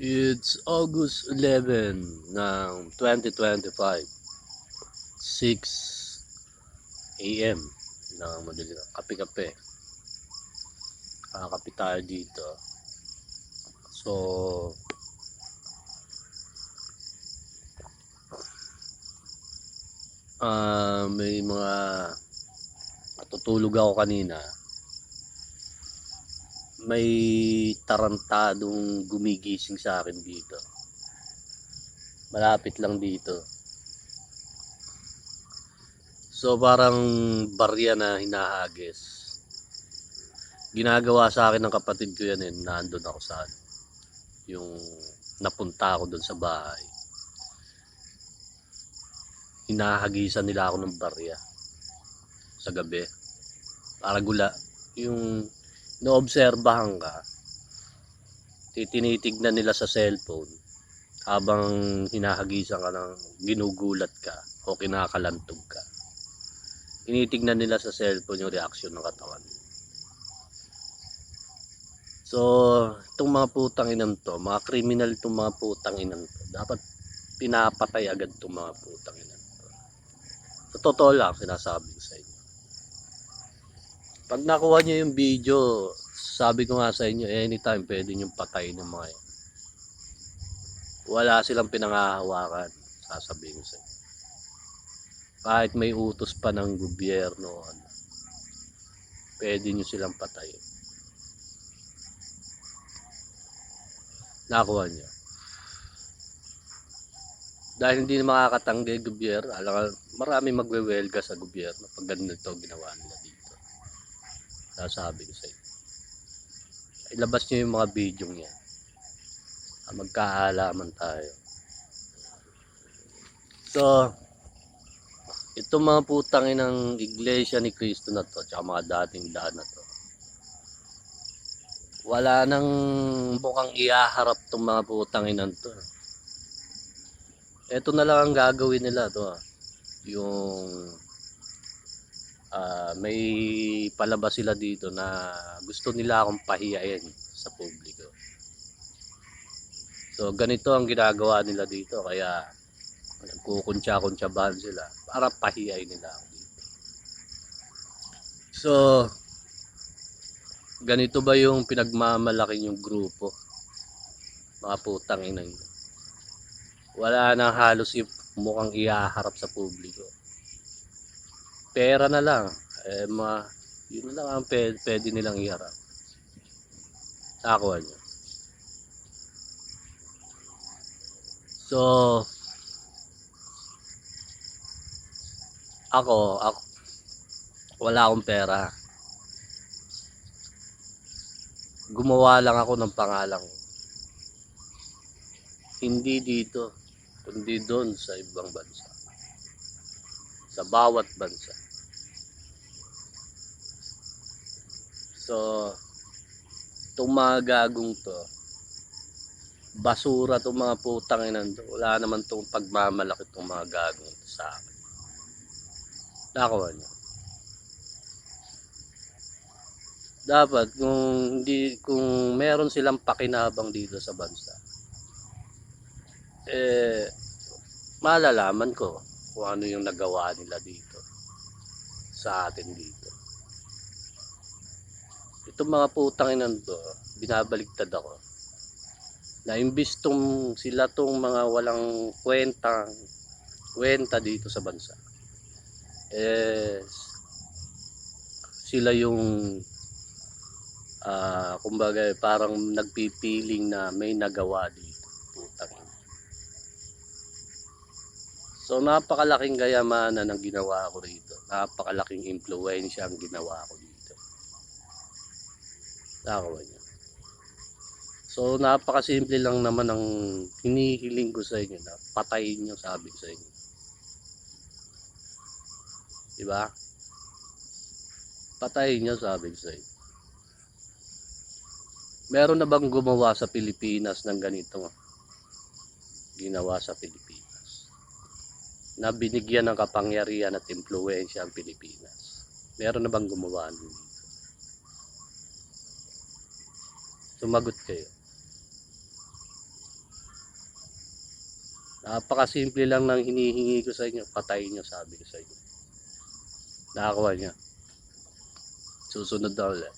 It's August 11 ng 2025, 6 AM ng madaling kape-kape. Kakape tayo dito. So, may mga natutulog ako kanina. May tarantadong gumigising sa akin dito. Malapit lang dito. So, parang barya na hinahagis. Ginagawa sa akin ng kapatid ko yan nandun ako sa yung napunta ako doon sa bahay. Hinahagisan nila ako ng barya sa gabi para gula. Yung noobserbahan ka, tinitignan nila sa cellphone habang hinahagisan ka ng ginugulat ka o kinakalantog ka. Tinitignan nila sa cellphone yung reaksyon ng katawan. So, itong mga putang inang to, mga kriminal itong mga putang inang to, dapat pinapatay agad itong mga putang inang to. Sa totoo lang, sinasabi ko sa inyo. Pag nakuha nyo yung video, sabi ko nga sa inyo, anytime pwede nyo patayin ng mga yan. Wala silang pinangahawakan, sasabihin ko sa inyo. Kahit may utos pa ng gobyerno, pwede nyo silang patayin. Nakuha nyo. Dahil hindi na makakatanggi gobyerno, marami magwewelga sa gobyerno pag ganito ginawa nila dito. Sasabi ko sa inyo. Ilabas nyo yung mga video niya. Magkaalaman tayo. So, itong mga putang inang iglesia ni Cristo na to, tsaka mga dating daan na to, wala nang mukhang ihaharap tong mga putang inang to. Ito na lang ang gagawin nila to. Yung may palabas sila dito na gusto nila akong pahiyain sa publiko. So ganito ang ginagawa nila dito, kaya nagkukuntsa-kuntsabahan sila para pahiyain nila ako dito. So ganito ba yung pinagmamalaki yung grupo? Mga putang ina nyo. Wala nang halos mukhang ihaharap sa publiko. Pera na lang. Yun na lang ang pwede nilang iharap. Nakuha nyo. So, ako, wala akong pera. Gumawa lang ako ng pangalan. Hindi dito, kundi doon sa ibang bansa. Sa bawat bansa. So, itong mga gagong to, basura itong mga putang inan to. Wala naman itong pagmamalaki itong mga gagong to sa akin. Nakuha nyo. Dapat kung meron silang pakinabang dito sa bansa, malalaman ko kung ano yung nagawa nila dito sa atin dito. Itong mga putang inan to, binabaliktad ako na imbis sila tong mga walang kwenta dito sa bansa, sila yung kumbaga parang nagpipiling na may nagawa dito. Putang ina. So napakalaking kayamanan ang ginawa ko rito. Napakalaking impluwensya ang ginawa ko dito. Nakakuha niyo. So napakasimple lang naman ang hinihiling ko sa inyo na patayin niyo, sabi ko sa inyo. Diba? Patayin niyo, sabi ko sa inyo. Meron na bang gumawa sa Pilipinas ng ganito ginawa sa Pilipinas? Na binigyan ng kapangyarihan at impluwensya ang Pilipinas. Meron na bang gumawa dito? Sumagot kayo. Napakasimple lang ng hinihingi ko sa inyo. Patayin nyo, sabi ko sa inyo. Nakakuha niya. Susunod na ulit.